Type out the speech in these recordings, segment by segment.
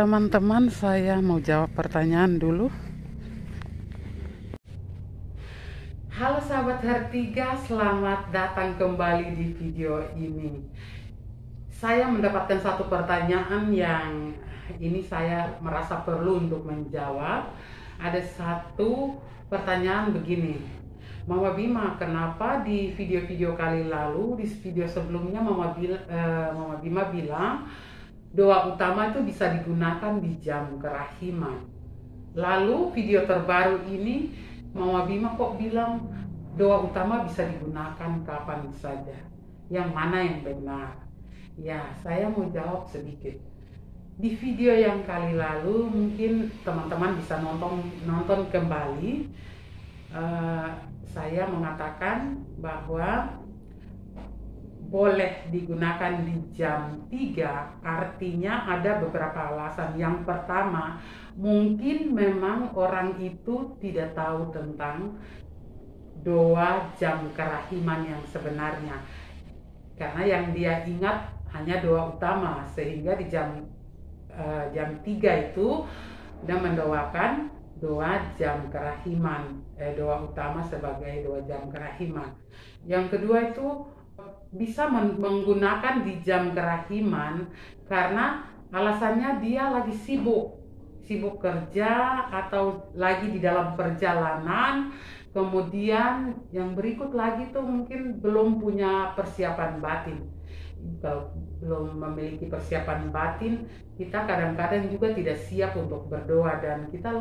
teman-teman, saya mau jawab pertanyaan dulu. Halo sahabat Hertiga, selamat datang kembali di video ini. Saya mendapatkan satu pertanyaan yang ini saya merasa perlu untuk menjawab. Ada satu pertanyaan begini, Mama Bima, kenapa di video-video kali lalu, di video sebelumnya Mama Bima bilang doa utama itu bisa digunakan di jam kerahiman. Lalu video terbaru ini Mama Bima kok bilang doa utama bisa digunakan kapan saja. Yang mana yang benar? Ya, saya mau jawab sedikit. Di video yang kali lalu mungkin teman-teman bisa nonton kembali. Saya mengatakan bahwa boleh digunakan di jam 3, artinya ada beberapa alasan. Yang pertama, mungkin memang orang itu tidak tahu tentang doa jam kerahiman yang sebenarnya. Karena yang dia ingat hanya doa utama, sehingga di jam 3 itu dia mendoakan doa jam kerahiman, doa utama sebagai doa jam kerahiman. Yang kedua itu bisa menggunakan di jam kerahiman karena alasannya dia lagi sibuk kerja atau lagi di dalam perjalanan. Kemudian yang berikut lagi tuh mungkin belum punya persiapan batin. Kalau belum memiliki persiapan batin, kita kadang-kadang juga tidak siap untuk berdoa dan kita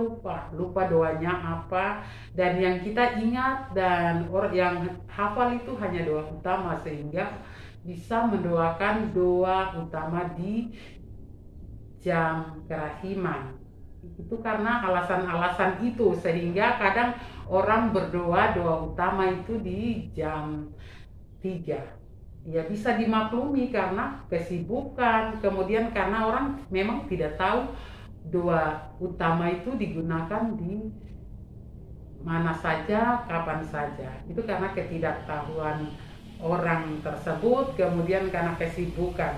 lupa doanya apa, dan yang kita ingat dan orang yang hafal itu hanya doa utama, sehingga bisa mendoakan doa utama di jam kerahiman. Itu karena alasan-alasan itu, sehingga kadang orang berdoa doa utama itu di jam 3. Ya, bisa dimaklumi karena kesibukan, kemudian karena orang memang tidak tahu doa utama itu digunakan di mana saja, kapan saja. Itu karena ketidaktahuan orang tersebut, kemudian karena kesibukan.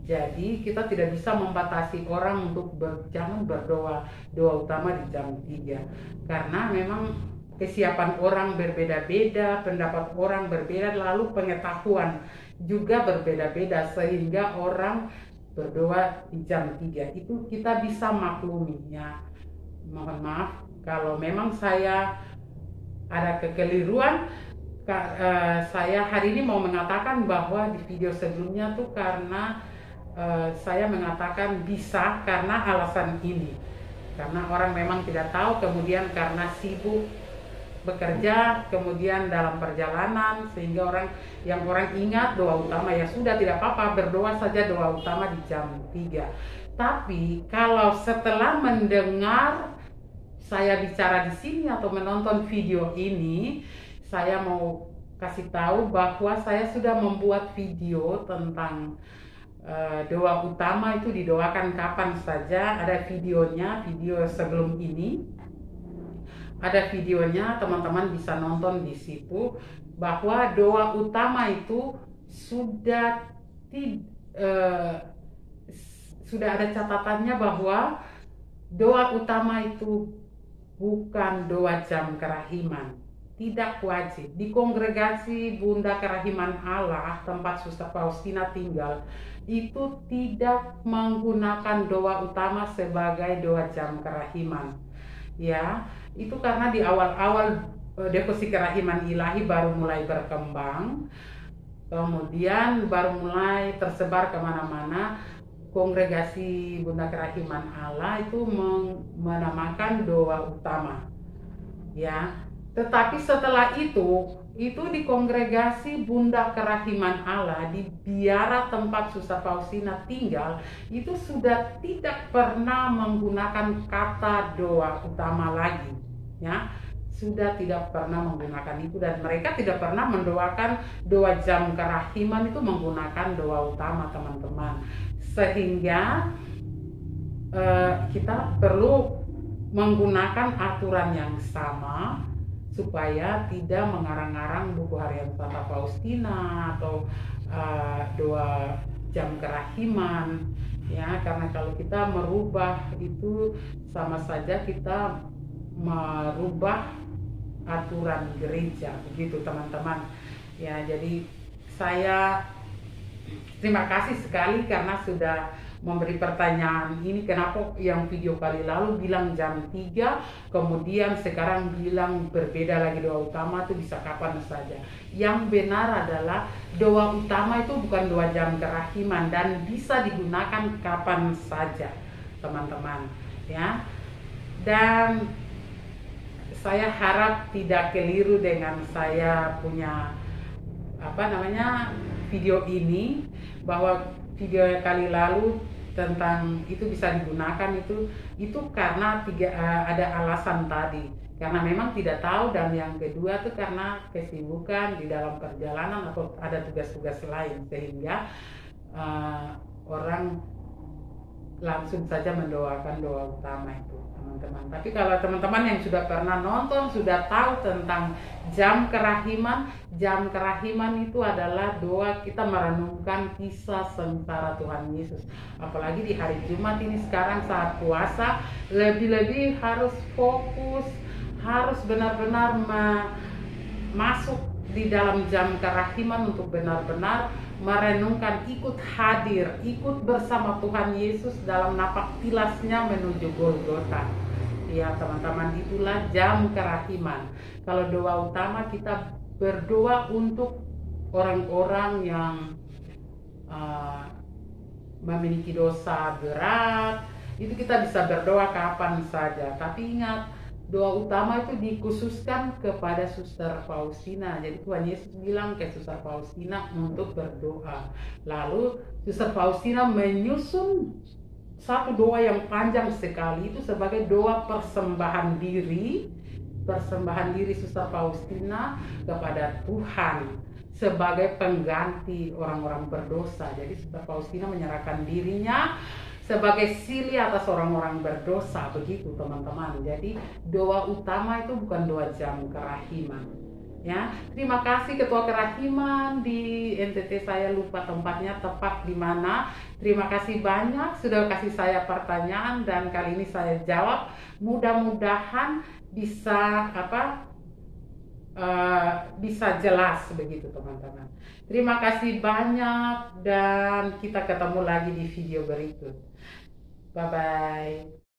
Jadi kita tidak bisa membatasi orang untuk jangan berdoa doa utama di jam 3, karena memang kesiapan orang berbeda-beda, pendapat orang berbeda, lalu pengetahuan juga berbeda-beda, sehingga orang berdoa di jam 3 itu kita bisa maklumi ya. Mohon maaf kalau memang saya ada kekeliruan. Saya hari ini mau mengatakan bahwa di video sebelumnya tuh karena saya mengatakan bisa karena alasan ini, karena orang memang tidak tahu, kemudian karena sibuk bekerja, kemudian dalam perjalanan, sehingga orang ingat doa utama, ya sudah, tidak apa-apa, berdoa saja doa utama di jam 3. Tapi kalau setelah mendengar saya bicara di sini atau menonton video ini, saya mau kasih tahu bahwa saya sudah membuat video tentang doa utama itu didoakan kapan saja. Ada videonya, video sebelum ini ada videonya, teman-teman bisa nonton di situ, bahwa doa utama itu sudah ada catatannya bahwa doa utama itu bukan doa jam kerahiman, tidak wajib. Di kongregasi Bunda Kerahiman Allah tempat Suster Faustina tinggal itu tidak menggunakan doa utama sebagai doa jam kerahiman. Ya, itu karena di awal-awal devosi kerahiman ilahi baru mulai berkembang, kemudian baru mulai tersebar kemana-mana. Kongregasi Bunda Kerahiman Allah itu menamakan doa utama. Ya, tetapi setelah itu di kongregasi Bunda Kerahiman Allah di biara tempat Suster Faustina tinggal itu sudah tidak pernah menggunakan kata doa utama lagi, ya, sudah tidak pernah menggunakan itu, dan mereka tidak pernah mendoakan doa jam kerahiman itu menggunakan doa utama, teman-teman. Sehingga kita perlu menggunakan aturan yang sama supaya tidak mengarang-arang buku harian Santa Faustina atau doa jam kerahiman ya, karena kalau kita merubah itu sama saja kita merubah aturan gereja, begitu teman-teman. Ya, jadi saya terima kasih sekali karena sudah memberi pertanyaan ini, kenapa yang video kali lalu bilang jam 3, kemudian sekarang bilang berbeda lagi doa utama itu bisa kapan saja. Yang benar adalah doa utama itu bukan 2 jam kerahiman dan bisa digunakan kapan saja, teman-teman, ya. Dan saya harap tidak keliru dengan saya punya video ini, bahwa video yang kali lalu tentang itu bisa digunakan itu karena ada alasan tadi, karena memang tidak tahu, dan yang kedua tuh karena kesibukan di dalam perjalanan atau ada tugas-tugas lain, sehingga orang langsung saja mendoakan doa utama itu, teman-teman. Tapi kalau teman-teman yang sudah pernah nonton, sudah tahu tentang jam kerahiman itu adalah doa kita merenungkan kisah sengsara Tuhan Yesus. Apalagi di hari Jumat ini sekarang saat puasa, lebih-lebih harus fokus, harus benar-benar masuk di dalam jam kerahiman untuk benar-benar merenungkan, ikut hadir, ikut bersama Tuhan Yesus dalam napak tilasnya menuju Golgota. Ya teman-teman, itulah jam kerahiman. Kalau doa utama kita berdoa untuk orang-orang yang memiliki dosa berat, itu kita bisa berdoa kapan saja. Tapi ingat, doa utama itu dikhususkan kepada Suster Faustina. Jadi Tuhan Yesus bilang ke Suster Faustina untuk berdoa. Lalu Suster Faustina menyusun satu doa yang panjang sekali, itu sebagai doa persembahan diri Suster Faustina kepada Tuhan sebagai pengganti orang-orang berdosa. Jadi Suster Faustina menyerahkan dirinya sebagai sili atas orang-orang berdosa, begitu teman-teman. Jadi doa utama itu bukan doa jam kerahiman, ya. Terima kasih Ketua Kerahiman di NTT, saya lupa tempatnya tepat di mana. Terima kasih banyak sudah kasih saya pertanyaan dan kali ini saya jawab. Mudah-mudahan bisa bisa jelas, begitu teman-teman. Terima kasih banyak dan kita ketemu lagi di video berikut. Bye bye.